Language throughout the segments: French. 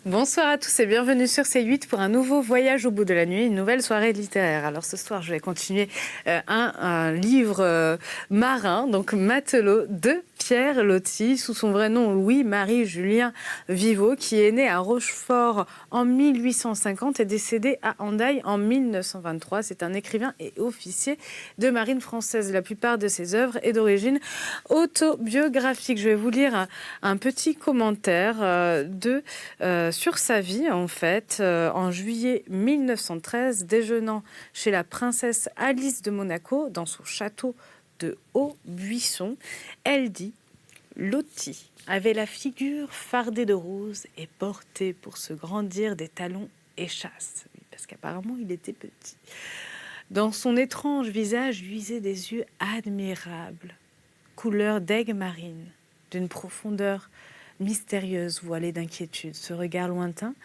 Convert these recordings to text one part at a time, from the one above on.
Bonsoir à tous et bienvenue sur C8 pour un nouveau voyage au bout de la nuit, une nouvelle soirée littéraire. Alors ce soir, je vais continuer un livre marin, donc Matelot de Pierre Loti, sous son vrai nom Louis-Marie Julien Viveau, qui est né à Rochefort en 1850 et décédé à Hendaye en 1923. C'est un écrivain et officier de marine française. La plupart de ses œuvres est d'origine autobiographique. Je vais vous lire un petit commentaire sur sa vie, en fait. En juillet 1913, déjeunant chez la princesse Alice de Monaco, dans son château de Haut-Buisson, elle dit « Loti avait la figure fardée de rose et portait pour se grandir des talons échasses. » Parce qu'apparemment, il était petit. Dans son étrange visage luisaient des yeux admirables, couleur d'aigue marine, d'une profondeur mystérieuse voilée d'inquiétude. Ce regard lointain,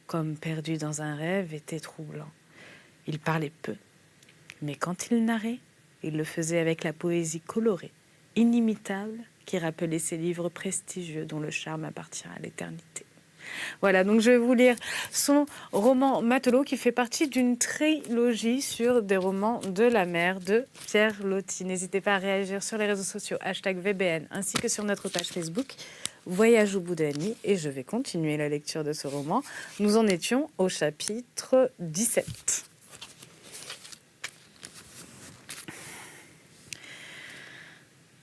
comme perdu dans un rêve, était troublant. Il parlait peu, mais quand il narrait, il le faisait avec la poésie colorée, inimitable, qui rappelait ses livres prestigieux dont le charme appartient à l'éternité. Voilà, donc je vais vous lire son roman Matelot qui fait partie d'une trilogie sur des romans de la mer de Pierre Loti. N'hésitez pas à réagir sur les réseaux sociaux #VBN ainsi que sur notre page Facebook Voyage au bout de la nuit et je vais continuer la lecture de ce roman. Nous en étions au chapitre 17.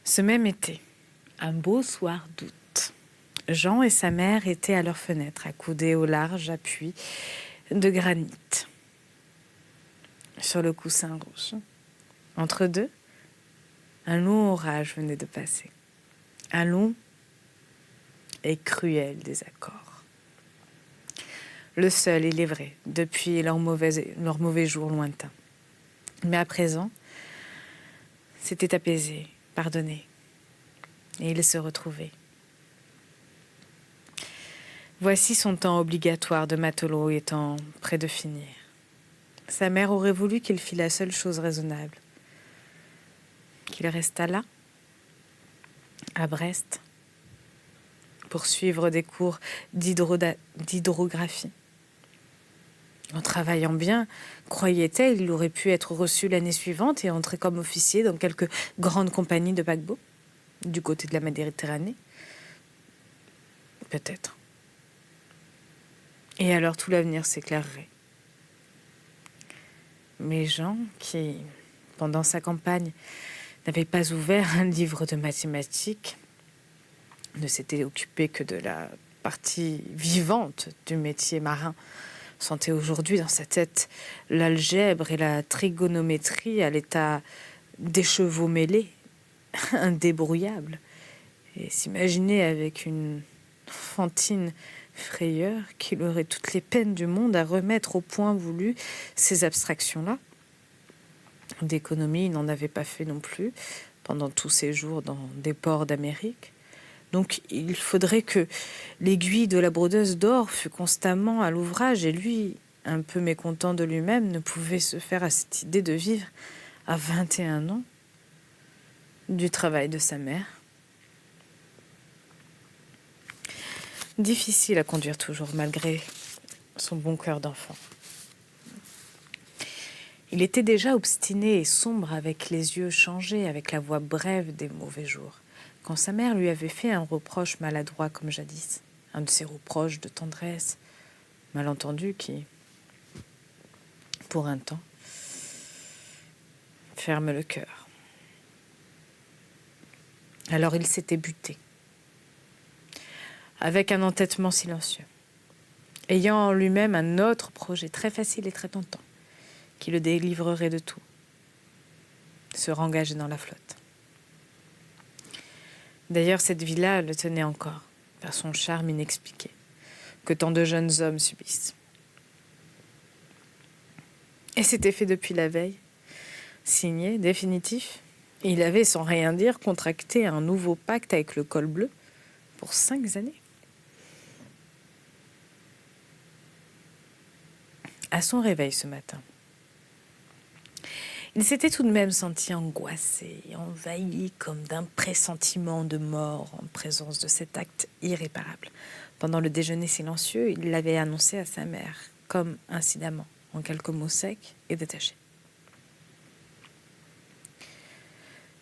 Ce même été, un beau soir d'août, Jean et sa mère étaient à leur fenêtre, accoudés au large appui de granit, sur le coussin rouge. Entre deux, un long orage venait de passer. Un long et cruel désaccord. Le seul, il est vrai, depuis leur mauvais jour lointain. Mais à présent, c'était apaisé, pardonné, et ils se retrouvaient. Voici son temps obligatoire de matelot étant près de finir. Sa mère aurait voulu qu'il fît la seule chose raisonnable, qu'il restât là, à Brest, pour suivre des cours d'hydrographie. En travaillant bien, croyait-elle, il aurait pu être reçu l'année suivante et entrer comme officier dans quelque grande compagnie de paquebots, du côté de la Méditerranée. Peut-être. Et alors tout l'avenir s'éclairerait. Mais Jean, qui, pendant sa campagne, n'avait pas ouvert un livre de mathématiques, ne s'était occupé que de la partie vivante du métier marin, sentait aujourd'hui dans sa tête l'algèbre et la trigonométrie à l'état d'écheveau mêlés, indébrouillable, et s'imaginait avec une enfantine frayeur qu'il aurait toutes les peines du monde à remettre au point voulu ces abstractions-là. D'économie, il n'en avait pas fait non plus pendant tous ses jours dans des ports d'Amérique. Donc il faudrait que l'aiguille de la brodeuse d'or fût constamment à l'ouvrage et lui, un peu mécontent de lui-même, ne pouvait se faire à cette idée de vivre à 21 ans du travail de sa mère. Difficile à conduire toujours malgré son bon cœur d'enfant. Il était déjà obstiné et sombre avec les yeux changés, avec la voix brève des mauvais jours, quand sa mère lui avait fait un reproche maladroit comme jadis, un de ces reproches de tendresse, malentendu qui, pour un temps, ferme le cœur. Alors il s'était buté, avec un entêtement silencieux, ayant en lui-même un autre projet très facile et très tentant, qui le délivrerait de tout, se rengager dans la flotte. D'ailleurs, cette vie-là le tenait encore, par son charme inexpliqué, que tant de jeunes hommes subissent. Et c'était fait depuis la veille, signé, définitif. Et il avait, sans rien dire, contracté un nouveau pacte avec le col bleu pour 5 années. À son réveil ce matin, il s'était tout de même senti angoissé, envahi comme d'un pressentiment de mort en présence de cet acte irréparable. Pendant le déjeuner silencieux, il l'avait annoncé à sa mère, comme incidemment, en quelques mots secs et détachés.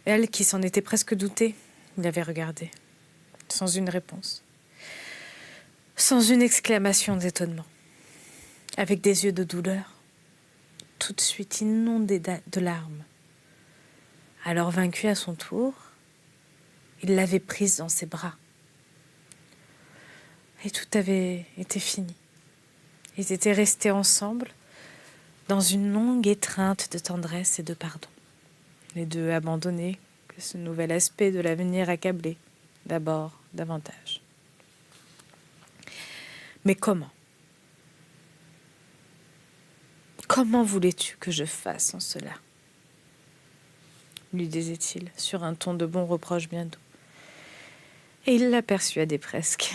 Elle, qui s'en était presque doutée, l'avait regardé, sans une réponse, sans une exclamation d'étonnement, avec des yeux de douleur, tout de suite inondés de larmes. Alors vaincu à son tour, il l'avait prise dans ses bras. Et tout avait été fini. Ils étaient restés ensemble dans une longue étreinte de tendresse et de pardon. Les deux abandonnés, que ce nouvel aspect de l'avenir accablait, d'abord davantage. Mais comment ? Comment voulais-tu que je fasse en cela ? Lui disait-il, sur un ton de bon reproche bien doux. Et il la persuadait presque,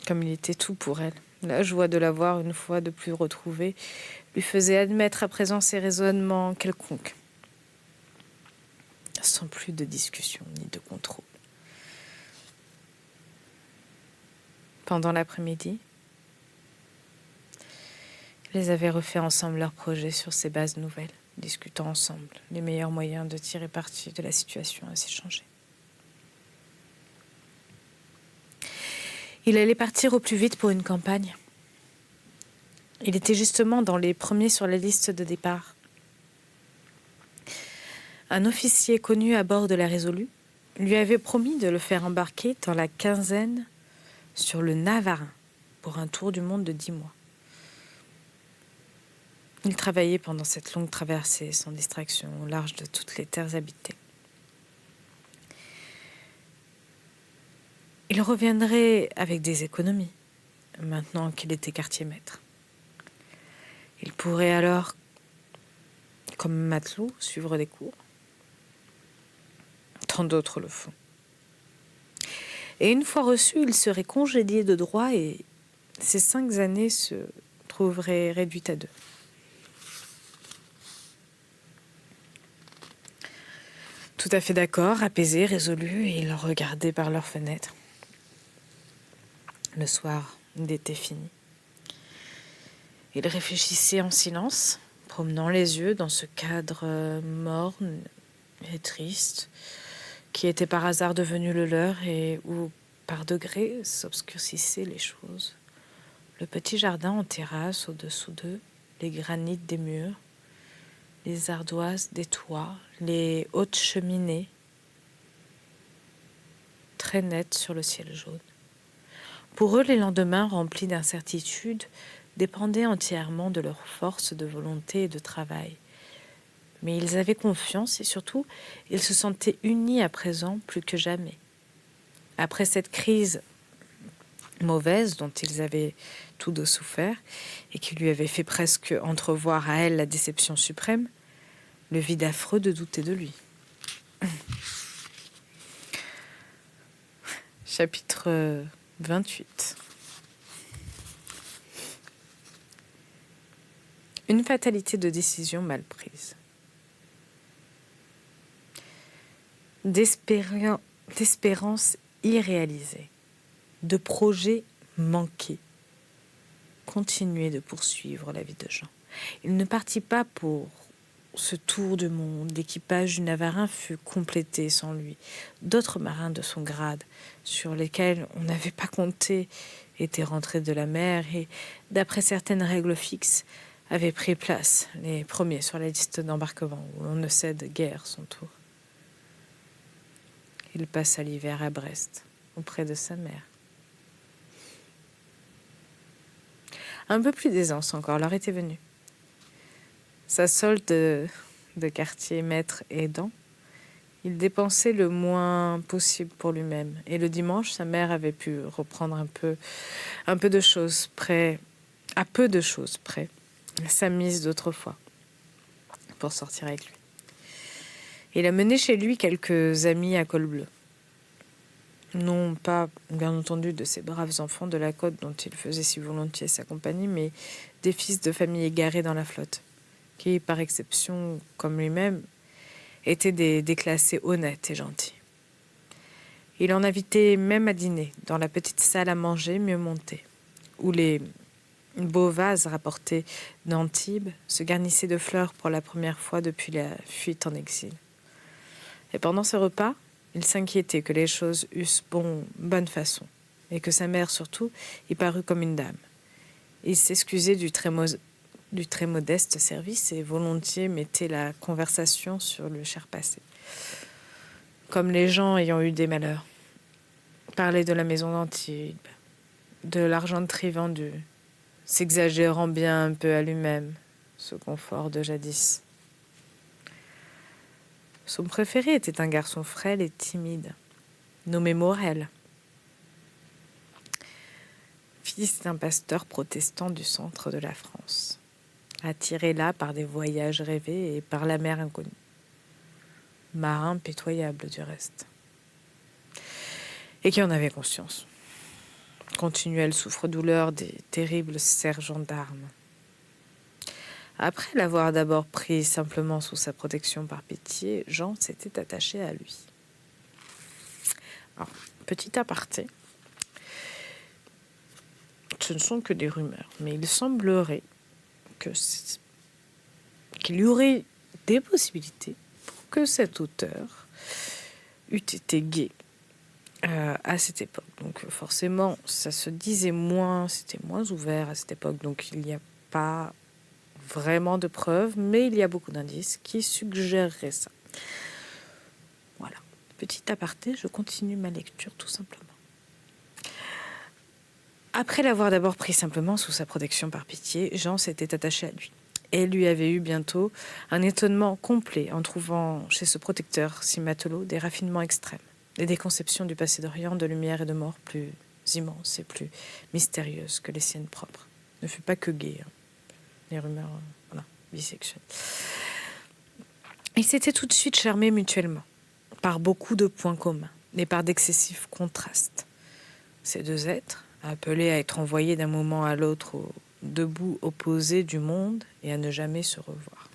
comme il était tout pour elle. La joie de l'avoir une fois de plus retrouvée lui faisait admettre à présent ses raisonnements quelconques, sans plus de discussion ni de contrôle. Pendant l'après-midi, ils avaient refait ensemble leur projet sur ces bases nouvelles, discutant ensemble les meilleurs moyens de tirer parti de la situation ainsi changée. Il allait partir au plus vite pour une campagne. Il était justement dans les premiers sur la liste de départ. Un officier connu à bord de la Résolue lui avait promis de le faire embarquer dans la quinzaine sur le Navarin pour un tour du monde de 10 mois. Il travaillait pendant cette longue traversée sans distraction au large de toutes les terres habitées. Il reviendrait avec des économies, maintenant qu'il était quartier-maître. Il pourrait alors, comme matelot, suivre des cours. Tant d'autres le font. Et une fois reçu, il serait congédié de droit et ses 5 années se trouveraient réduites à 2. Tout à fait d'accord, apaisé, résolu, et il regardait par leur fenêtre. Le soir d'été fini. Il réfléchissait en silence, promenant les yeux dans ce cadre morne et triste qui était par hasard devenu le leur et où, par degrés, s'obscurcissaient les choses. Le petit jardin en terrasse au-dessous d'eux, les granites des murs, les ardoises des toits, les hautes cheminées, très nettes sur le ciel jaune. Pour eux, les lendemains remplis d'incertitude dépendaient entièrement de leur force de volonté et de travail. Mais ils avaient confiance et surtout, ils se sentaient unis à présent plus que jamais. Après cette crise mauvaise dont ils avaient tous deux souffert et qui lui avait fait presque entrevoir à elle la déception suprême, le vide affreux de douter de lui. Chapitre 28. Une fatalité de décision mal prise. D'espérances irréalisées, de projets manqués, continuait de poursuivre la vie de Jean. Il ne partit pas pour ce tour du monde. L'équipage du Navarin fut complété sans lui. D'autres marins de son grade, sur lesquels on n'avait pas compté, étaient rentrés de la mer et, d'après certaines règles fixes, avaient pris place, les premiers sur la liste d'embarquement, où l'on ne cède guère son tour. Il passa l'hiver à Brest, auprès de sa mère. Un peu plus d'aisance encore leur était venue. Sa solde de quartier maître aidant, il dépensait le moins possible pour lui-même. Et le dimanche, sa mère avait pu reprendre un peu de choses près, à peu de choses près, sa mise d'autrefois, pour sortir avec lui. Il a mené chez lui quelques amis à col bleu. Non pas, bien entendu, de ces braves enfants de la côte dont il faisait si volontiers sa compagnie, mais des fils de famille égarés dans la flotte, qui, par exception, comme lui-même, étaient des déclassés honnêtes et gentils. Il en invitait même à dîner, dans la petite salle à manger mieux montée, où les beaux vases rapportés d'Antibes se garnissaient de fleurs pour la première fois depuis la fuite en exil. Et pendant ce repas, il s'inquiétait que les choses eussent bonne façon, et que sa mère surtout y parut comme une dame. Il s'excusait du très modeste service et volontiers mettait la conversation sur le cher passé. Comme les gens ayant eu des malheurs. Parlait de la maison d'Antibes, de l'argenterie vendue, s'exagérant bien un peu à lui-même ce confort de jadis. Son préféré était un garçon frêle et timide, nommé Morel, fils d'un pasteur protestant du centre de la France, attiré là par des voyages rêvés et par la mer inconnue. Marin pitoyable du reste. Et qui en avait conscience. Continuel souffre-douleur des terribles sergents d'armes. Après l'avoir d'abord pris simplement sous sa protection par pitié, Jean s'était attaché à lui. Alors, petit aparté, ce ne sont que des rumeurs, mais il semblerait qu'il y aurait des possibilités pour que cet auteur eût été gay à cette époque. Donc forcément, ça se disait moins, c'était moins ouvert à cette époque, donc il n'y a pas vraiment de preuves, mais il y a beaucoup d'indices qui suggéreraient ça. Voilà. Petit aparté, je continue ma lecture tout simplement. Après l'avoir d'abord pris simplement sous sa protection par pitié, Jean s'était attaché à lui. Et lui avait eu bientôt un étonnement complet en trouvant chez ce protecteur si matelot des raffinements extrêmes, des conceptions du passé d'Orient, de lumière et de mort plus immenses et plus mystérieuses que les siennes propres. Ne fut pas que gay, hein. Les rumeurs bisexuelles. Ils s'étaient tout de suite charmés mutuellement, par beaucoup de points communs et par d'excessifs contrastes. Ces deux êtres, appelés à être envoyés d'un moment à l'autre aux deux bouts opposés du monde et à ne jamais se revoir.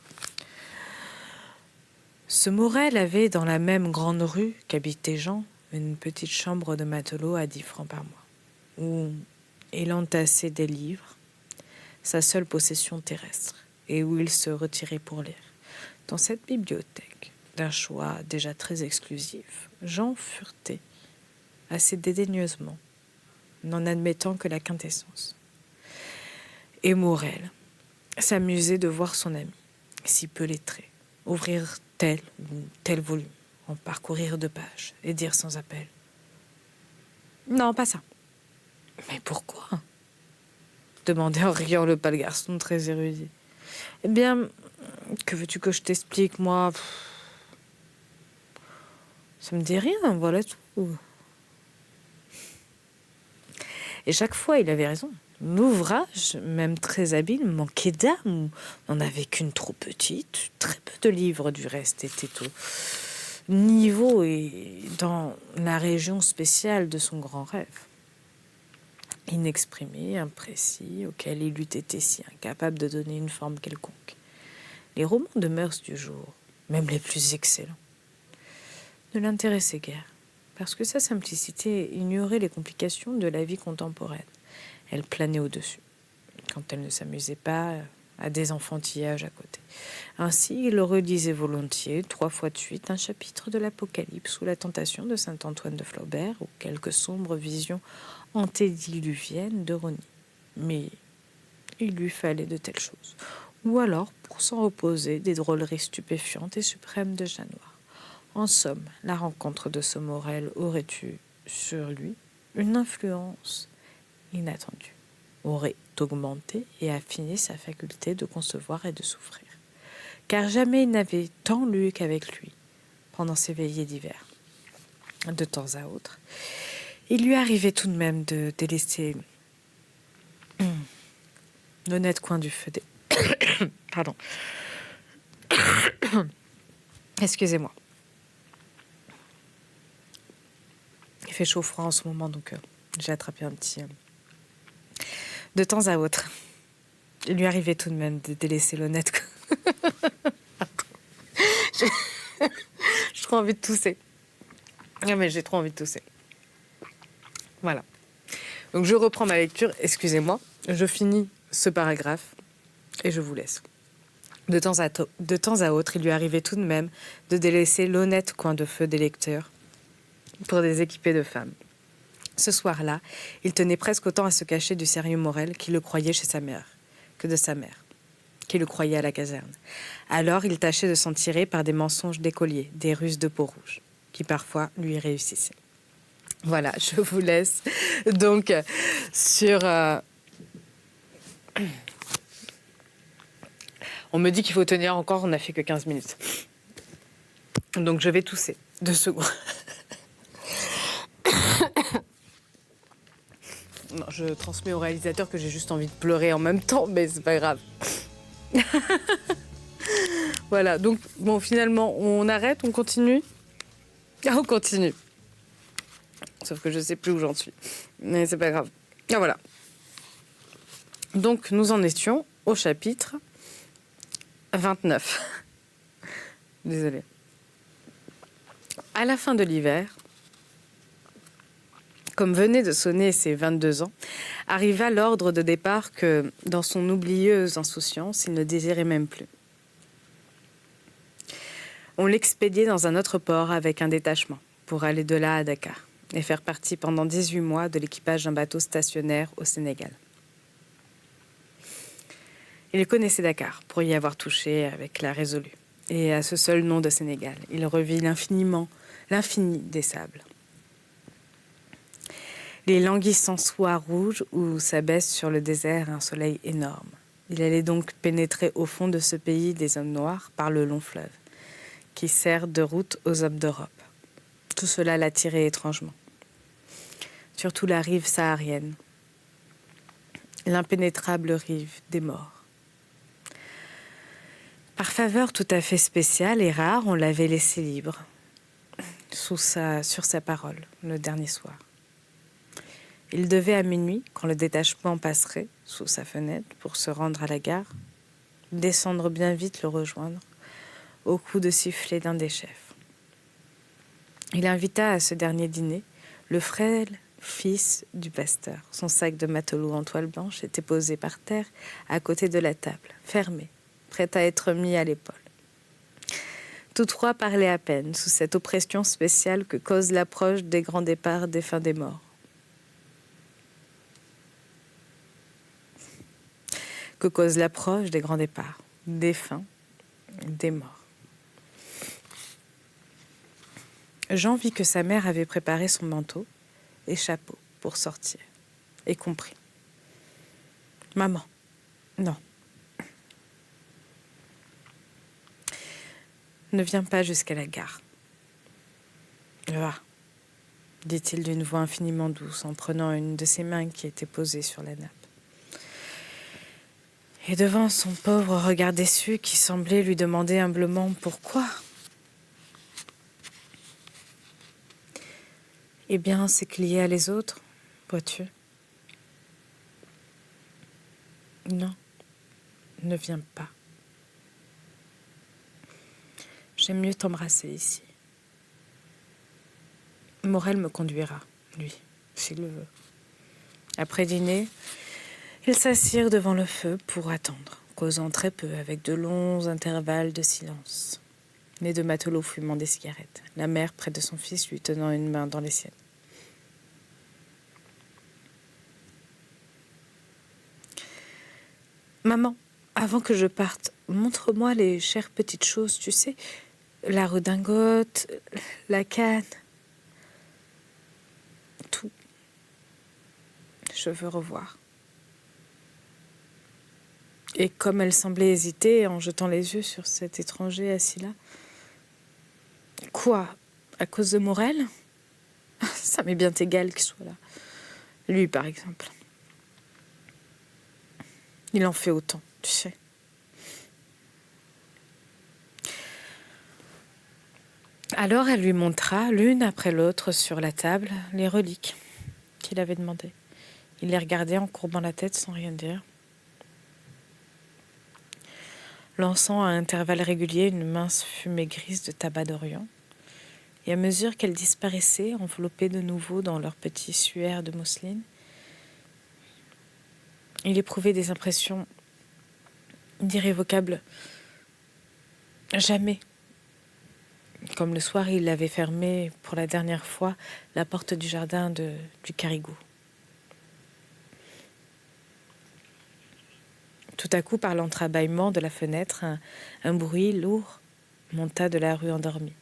Ce Morel avait, dans la même grande rue qu'habitait Jean, une petite chambre de matelot à 10 francs par mois, où il entassait des livres, sa seule possession terrestre, et où il se retirait pour lire. Dans cette bibliothèque, d'un choix déjà très exclusif, Jean furetait assez dédaigneusement, n'en admettant que la quintessence. Et Morel s'amusait de voir son ami, si peu lettré, ouvrir tel ou tel volume, en parcourir 2 pages et dire sans appel: Non, pas ça. Mais pourquoi? Demandait en riant le pâle garçon très érudit. Eh bien, que veux-tu que je t'explique, moi? Ça me dit rien, voilà tout. Et chaque fois, il avait raison. L'ouvrage, même très habile, manquait d'âme. On n'en avait qu'une trop petite. Très peu de livres, du reste, étaient au niveau et dans la région spéciale de son grand rêve. Inexprimé, imprécis, auquel il eût été si incapable de donner une forme quelconque. Les romans de mœurs du jour, même les plus excellents, ne l'intéressaient guère, parce que sa simplicité ignorait les complications de la vie contemporaine. Elle planait au-dessus, quand elle ne s'amusait pas à des enfantillages à côté. Ainsi, il relisait volontiers, 3 fois de suite, un chapitre de l'Apocalypse sous la tentation de saint Antoine de Flaubert ou quelques sombres visions antédiluviennes de Rosny. Mais il lui fallait de telles choses. Ou alors, pour s'en reposer, des drôleries stupéfiantes et suprêmes de Jeanne Noire. En somme, la rencontre de ce Morel aurait eu sur lui une influence inattendue, aurait augmenté et affiné sa faculté de concevoir et de souffrir. Car jamais il n'avait tant lu qu'avec lui, pendant ses veillées d'hiver. De temps à autre, il lui arrivait tout de même de délaisser l'honnête coin du feu des... Pardon. Excusez-moi. Il fait chaud-froid en ce moment, donc j'ai attrapé un petit... De temps à autre, il lui arrivait tout de même de délaisser l'honnête coin... J'ai trop envie de tousser. Ah, mais j'ai trop envie de tousser. Voilà. Donc je reprends ma lecture, excusez-moi. Je finis ce paragraphe et je vous laisse. De temps à autre, il lui arrivait tout de même de délaisser l'honnête coin de feu des lecteurs pour des équipées de femmes. Ce soir-là, il tenait presque autant à se cacher du sérieux Morel qu'il le croyait chez sa mère, que de sa mère, qui le croyait à la caserne. Alors il tâchait de s'en tirer par des mensonges d'écolier, des ruses de peau rouge, qui parfois lui réussissaient. Voilà, je vous laisse donc sur... On me dit qu'il faut tenir encore, on n'a fait que 15 minutes. Donc je vais tousser, 2 secondes. Non, je transmets au réalisateur que j'ai juste envie de pleurer en même temps, mais c'est pas grave. Voilà, donc bon, finalement, on arrête, on continue. Ah, on continue. Sauf que je sais plus où j'en suis. Mais c'est pas grave. Ah, voilà. Donc nous en étions au chapitre 29. Désolée. À la fin de l'hiver, comme venait de sonner ses 22 ans, arriva l'ordre de départ que, dans son oublieuse insouciance, il ne désirait même plus. On l'expédiait dans un autre port avec un détachement pour aller de là à Dakar et faire partie pendant 18 mois de l'équipage d'un bateau stationnaire au Sénégal. Il connaissait Dakar pour y avoir touché avec la Résolue. Et à ce seul nom de Sénégal, il revit l'infini des sables. Les languissants soies rouges où s'abaisse sur le désert un soleil énorme. Il allait donc pénétrer au fond de ce pays des hommes noirs par le long fleuve, qui sert de route aux hommes d'Europe. Tout cela l'attirait étrangement. Surtout la rive saharienne, l'impénétrable rive des morts. Par faveur tout à fait spéciale et rare, on l'avait laissé libre, sur sa parole, le dernier soir. Il devait à minuit, quand le détachement passerait sous sa fenêtre pour se rendre à la gare, descendre bien vite le rejoindre, au coup de sifflet d'un des chefs. Il invita à ce dernier dîner le frêle fils du pasteur. Son sac de matelot en toile blanche était posé par terre à côté de la table, fermé, prêt à être mis à l'épaule. Tous trois parlaient à peine, sous cette oppression spéciale que cause l'approche des grands départs des fins des morts. Que cause l'approche des grands départs, des fins, des morts. Jean vit que sa mère avait préparé son manteau et chapeau pour sortir, et comprit. « Maman, non. Ne viens pas jusqu'à la gare. »« Va, » dit-il d'une voix infiniment douce en prenant une de ses mains qui était posée sur la nappe. Et devant son pauvre regard déçu qui semblait lui demander humblement pourquoi. Eh bien, c'est qu'il y a les autres, vois-tu. Non, ne viens pas. J'aime mieux t'embrasser ici. Morel me conduira, lui, s'il le veut. Après dîner, ils s'assirent devant le feu pour attendre, causant très peu avec de longs intervalles de silence. Les deux matelots fumant des cigarettes, la mère près de son fils lui tenant une main dans les siennes. Maman, avant que je parte, montre-moi les chères petites choses, tu sais, la redingote, la canne, tout. Je veux revoir. Et comme elle semblait hésiter en jetant les yeux sur cet étranger assis là. Quoi? À cause de Morel? Ça m'est bien égal qu'il soit là. Lui, par exemple. Il en fait autant, tu sais. Alors elle lui montra, l'une après l'autre sur la table, les reliques qu'il avait demandées. Il les regardait en courbant la tête sans rien dire. Lançant à intervalles réguliers une mince fumée grise de tabac d'Orient, Et à mesure qu'elles disparaissaient, enveloppées de nouveau dans leur petit suaire de mousseline, il éprouvait des impressions d'irrévocables. Jamais. Comme le soir, il avait fermé pour la dernière fois la porte du jardin du Carigou. Tout à coup, par l'entrebâillement de la fenêtre, un bruit lourd monta de la rue endormie.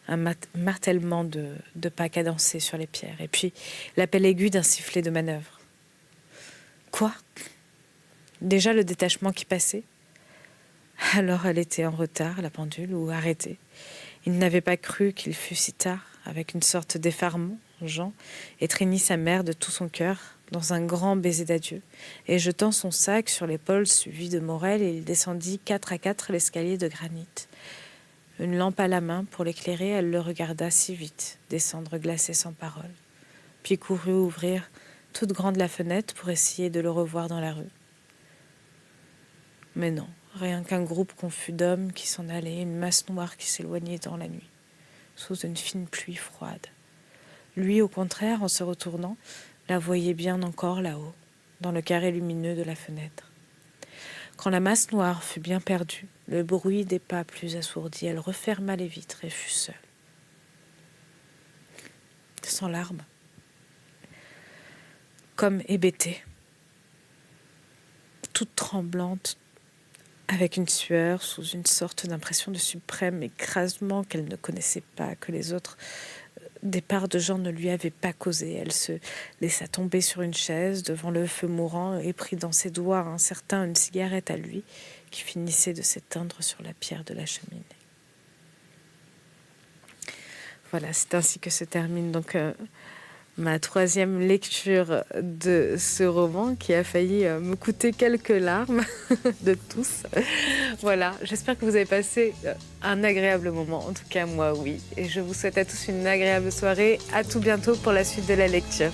Un martèlement de pas cadencés sur les pierres, et puis l'appel aigu d'un sifflet de manœuvre. Quoi ? Déjà le détachement qui passait ? Alors elle était en retard, la pendule, ou arrêtée. Il n'avait pas cru qu'il fût si tard. Avec une sorte d'effarement, Jean étreignit sa mère de tout son cœur dans un grand baiser d'adieu, et jetant son sac sur l'épaule suivi de Morel, il descendit 4 à 4 l'escalier de granit. Une lampe à la main pour l'éclairer, elle le regarda si vite descendre glacé sans parole, puis courut ouvrir toute grande la fenêtre pour essayer de le revoir dans la rue. Mais non, rien qu'un groupe confus d'hommes qui s'en allaient, une masse noire qui s'éloignait dans la nuit, sous une fine pluie froide. Lui, au contraire, en se retournant, la voyait bien encore là-haut, dans le carré lumineux de la fenêtre. Quand la masse noire fut bien perdue, le bruit des pas plus assourdi, elle referma les vitres et fut seule. Sans larmes, comme hébétée, toute tremblante, avec une sueur, sous une sorte d'impression de suprême écrasement qu'elle ne connaissait pas, que les autres départs de Jean ne lui avaient pas causé. Elle se laissa tomber sur une chaise devant le feu mourant et prit dans ses doigts incertains une cigarette à lui qui finissait de s'éteindre sur la pierre de la cheminée. Voilà, c'est ainsi que se termine donc ma troisième lecture de ce roman qui a failli me coûter quelques larmes de tous. Voilà, j'espère que vous avez passé un agréable moment. En tout cas, moi, oui. Et je vous souhaite à tous une agréable soirée. À tout bientôt pour la suite de la lecture.